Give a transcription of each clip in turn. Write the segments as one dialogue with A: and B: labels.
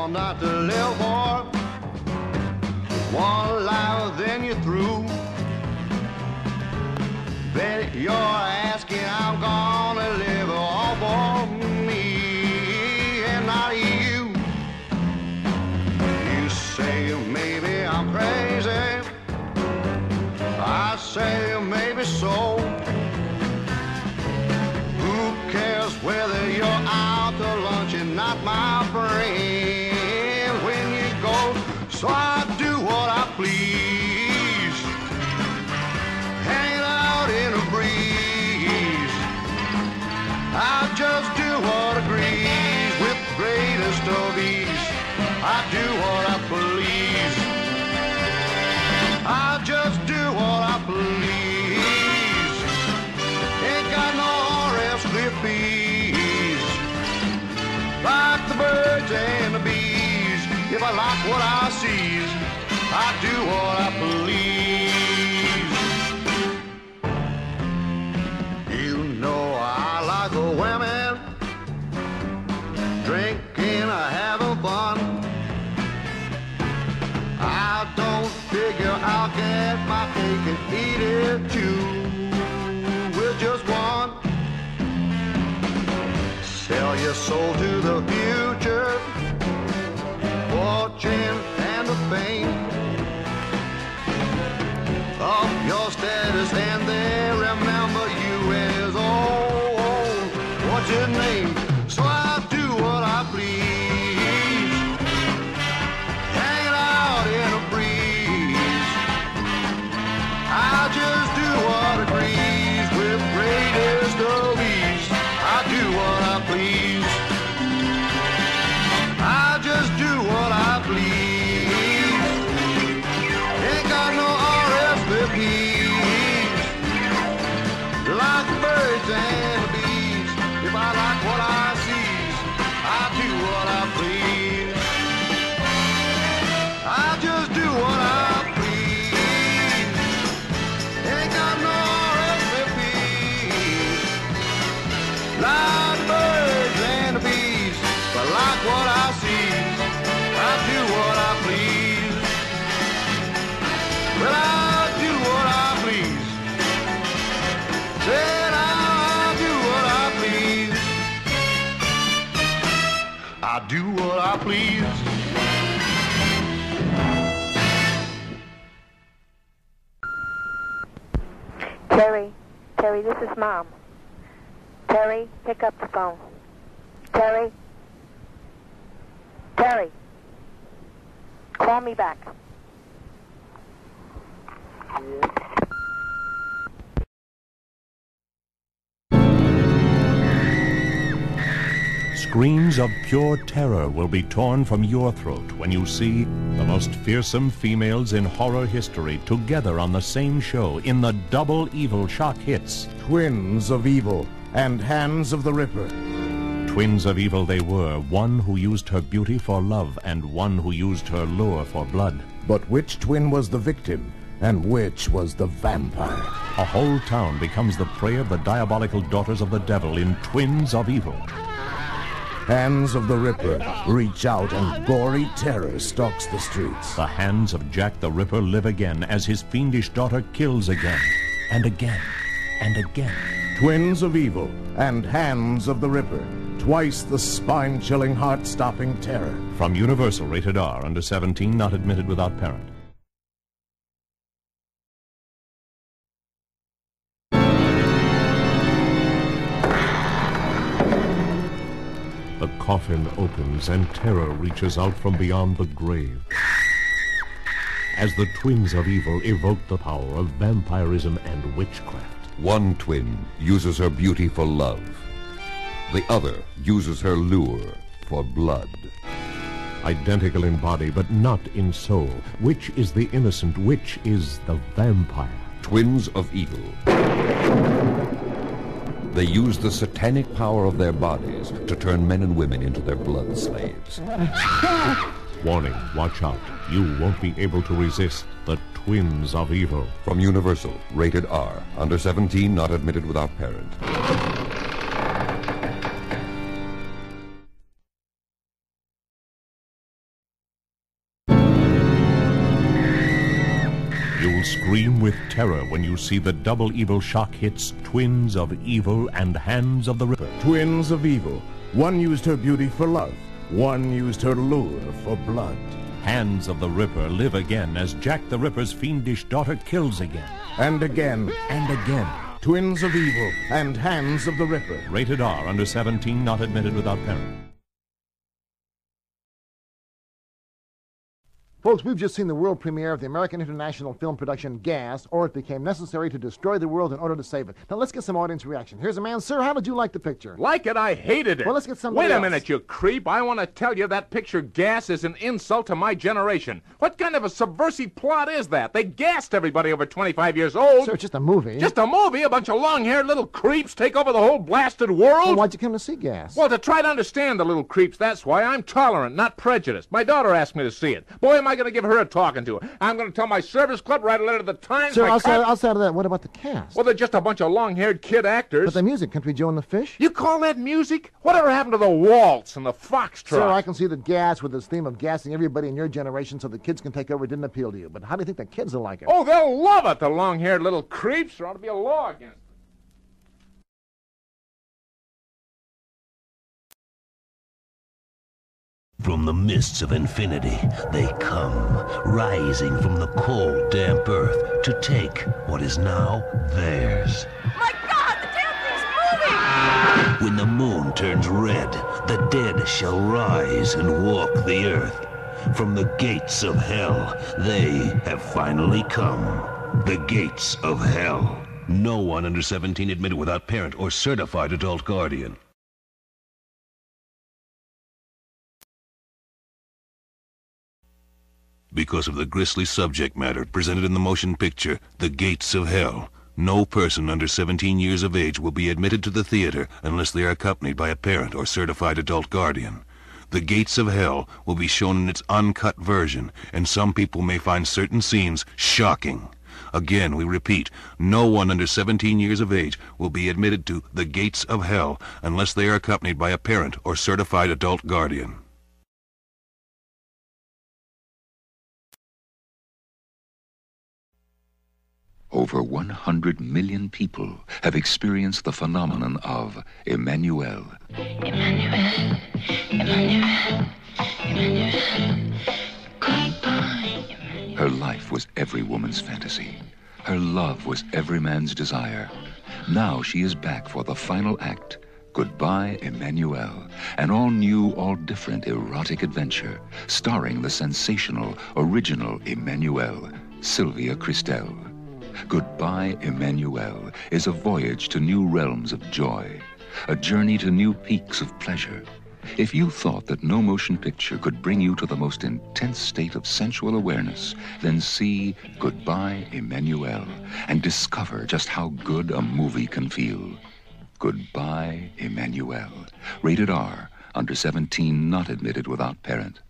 A: born not to live for one life, then you're through. Bet you're asking, I'm gonna live all for me and not you. You say maybe I'm crazy, I say maybe so. Who cares whether you're out to lunch and not my friend when you go? So I do what I please, hanging out in the breeze. I just do what agrees with the greatest of ease. I do what I please. I just do what I please. Ain't got no RSVPs like the birds and the bees. If I like what I see, I do what I please. You know I like the women, drinking, having fun. I don't figure I'll get my cake and eat it too with just one. Sell your soul to the future, fortune and the fame of your status, and they remember you as old. What's your name? So I do what I please, hanging out in a breeze. I just do what agrees with greatest of ease. I do what I please. I just do what I please. Ain't got no RSVPs like the birds and the bees. If I like what I see, I do what I please. I just do what I please. Ain't got no RSVPs like the birds and the bees. But like what I see, I do what I please. Well, I do what I please. Said I do what I please. I do what I please.
B: Terry, this is Mom. Terry, pick up the phone. Terry, call me back.
C: Screams of pure terror will be torn from your throat when you see the most fearsome females in horror history together on the same show in the double evil shock hits.
D: Twins of Evil and Hands of the Ripper.
C: Twins of evil they were, one who used her beauty for love and one who used her lure for blood.
D: But which twin was the victim and which was the vampire?
C: A whole town becomes the prey of the diabolical daughters of the devil in Twins of Evil.
D: Hands of the Ripper reach out and gory terror stalks the streets.
C: The hands of Jack the Ripper live again as his fiendish daughter kills again and again and again.
D: Twins of Evil and Hands of the Ripper. Twice the spine-chilling, heart-stopping terror.
C: From Universal, rated R, under 17, not admitted without parent. The coffin opens and terror reaches out from beyond the grave. As the Twins of Evil evoke the power of vampirism and witchcraft.
E: One twin uses her beauty for love. The other uses her lure for blood.
C: Identical in body, but not in soul. Which is the innocent? Which is the vampire?
E: Twins of Evil. They use the satanic power of their bodies to turn men and women into their blood slaves.
C: Warning, watch out. You won't be able to resist the Twins of Evil.
E: From Universal, rated R, under 17, not admitted without parent.
C: You'll scream with terror when you see the double evil shock hits Twins of Evil and Hands of the Ripper.
D: Twins of Evil. One used her beauty for love. One used her lure for blood.
C: Hands of the Ripper live again as Jack the Ripper's fiendish daughter kills again.
D: And again. And again. Twins of Evil and Hands of the Ripper.
C: Rated R, under 17, not admitted without parent.
F: Folks, we've just seen the world premiere of the American international film production Gas, or It Became Necessary to Destroy the World in Order to Save It. Now, let's get some audience reaction. Here's a man. Sir, how did you like the picture?
G: Like it? I hated it.
F: Well, let's get somebody
G: Wait a
F: else.
G: minute, you creep. I want to tell you that picture Gas is an insult to my generation. What kind of a subversive plot is that? They gassed everybody over 25 years old.
F: Sir, it's just a movie.
G: Just a movie? A bunch of long-haired little creeps take over the whole blasted world?
F: Well, why'd you come to see Gas?
G: Well, to try to understand the little creeps, that's why. I'm tolerant, not prejudiced. My daughter asked me to see it. Boy, am I going to give her a talking to. I'm going to tell my service club, write a letter to the Times.
F: Sir, outside of that, what about the cast?
G: Well, they're just a bunch of long-haired kid actors.
F: But the music, Country Joe and the Fish?
G: You call that music? Whatever happened to the waltz and the foxtrot?
F: Sir, I can see that Gas, with its theme of gassing everybody in your generation so the kids can take over, didn't appeal to you. But how do you think the kids will like it?
G: Oh, they'll love it, the long-haired little creeps. There ought to be a law against it.
H: From the mists of infinity, they come, rising from the cold, damp earth to take what is now theirs.
I: My God, the damn thing's moving!
H: When the moon turns red, the dead shall rise and walk the earth. From the gates of hell, they have finally come. The gates of hell. No one under 17 admitted without parent or certified adult guardian. Because of the grisly subject matter presented in the motion picture, The Gates of Hell, no person under 17 years of age will be admitted to the theater unless they are accompanied by a parent or certified adult guardian. The Gates of Hell will be shown in its uncut version, and some people may find certain scenes shocking. Again, we repeat, no one under 17 years of age will be admitted to The Gates of Hell unless they are accompanied by a parent or certified adult guardian.
J: Over 100 million people have experienced the phenomenon of Emmanuel.
I: Emmanuel, Emmanuel, Emmanuel, goodbye, Emmanuel.
J: Her life was every woman's fantasy. Her love was every man's desire. Now she is back for the final act, Goodbye, Emmanuel, an all-new, all-different erotic adventure starring the sensational, original Emmanuel, Sylvia Christel. Goodbye, Emmanuel is a voyage to new realms of joy, a journey to new peaks of pleasure. If you thought that no motion picture could bring you to the most intense state of sensual awareness, then see Goodbye, Emmanuel, and discover just how good a movie can feel. Goodbye, Emmanuel. Rated R, under 17, not admitted without parent.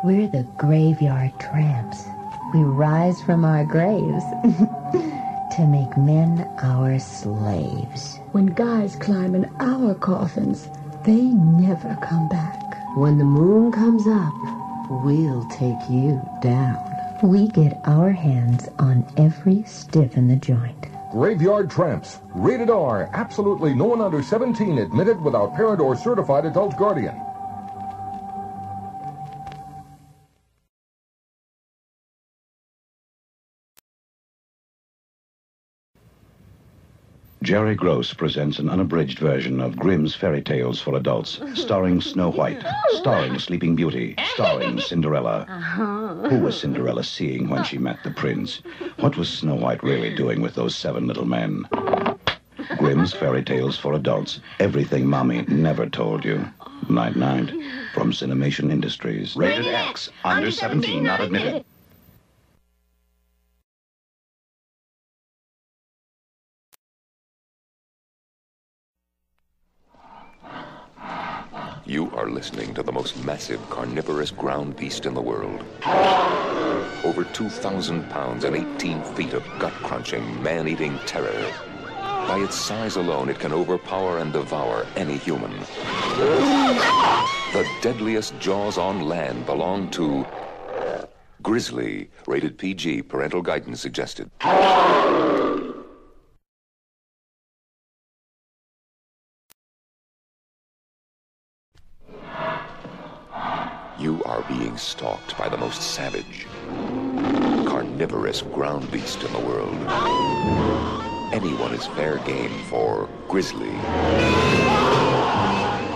K: We're the graveyard tramps. We rise from our graves to make men our slaves.
L: When guys climb in our coffins, they never come back.
K: When the moon comes up, we'll take you down. We get our hands on every stiff in the joint.
M: Graveyard Tramps. Rated R. Absolutely no one under 17 admitted without parent or certified adult guardian.
N: Jerry Gross presents an unabridged version of Grimm's Fairy Tales for Adults, starring Snow White, starring Sleeping Beauty, starring Cinderella. Who was Cinderella seeing when she met the prince? What was Snow White really doing with those 7 little men? Grimm's Fairy Tales for Adults, everything Mommy never told you. Night-night, from Cinemation Industries. Rated X, under 17, not admitted.
O: You are listening to the most massive carnivorous ground beast in the world. Over 2,000 pounds and 18 feet of gut-crunching, man-eating terror. By its size alone, it can overpower and devour any human. The deadliest jaws on land belong to Grizzly. Rated PG. Parental guidance suggested. You are being stalked by the most savage, carnivorous ground beast in the world. Anyone is fair game for Grizzly.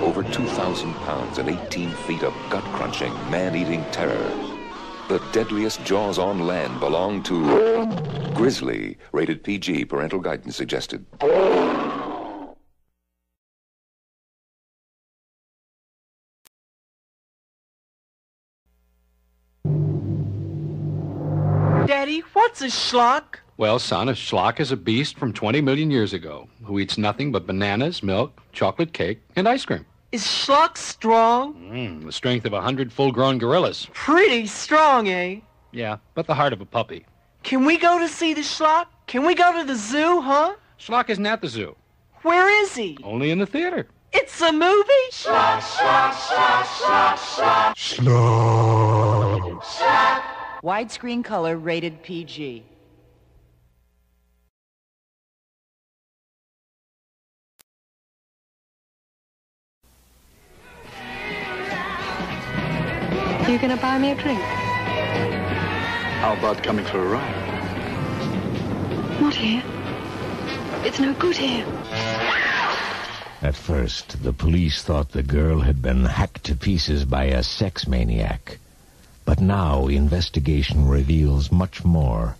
O: Over 2,000 pounds and 18 feet of gut-crunching, man-eating terror. The deadliest jaws on land belong to Grizzly. Rated PG. Parental guidance suggested.
P: Daddy, what's a schlock?
Q: Well, son, a schlock is a beast from 20 million years ago who eats nothing but bananas, milk, chocolate cake, and ice cream.
P: Is schlock strong?
Q: The strength of 100 full-grown gorillas.
P: Pretty strong, eh?
Q: Yeah, but the heart of a puppy.
P: Can we go to see the schlock? Can we go to the zoo, huh?
Q: Schlock isn't at the zoo.
P: Where is he?
Q: Only in the theater.
P: It's a movie?
I: Schlock, schlock, schlock, schlock, schlock.
Q: Schlock.
I: Schlock. Widescreen color rated PG.
R: You gonna buy me a drink?
S: How about coming for a ride?
R: Not here. It's no good here.
T: At first, the police thought the girl had been hacked to pieces by a sex maniac. But now investigation reveals much more.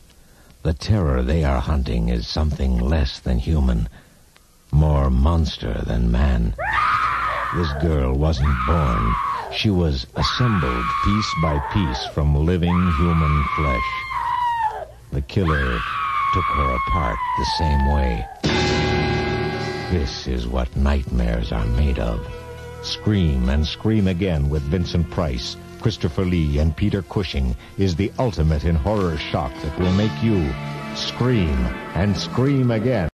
T: The terror they are hunting is something less than human, more monster than man. This girl wasn't born. She was assembled piece by piece from living human flesh. The killer took her apart the same way. This is what nightmares are made of. Scream and Scream Again with Vincent Price, Christopher Lee, and Peter Cushing is the ultimate in horror shock that will make you scream and scream again.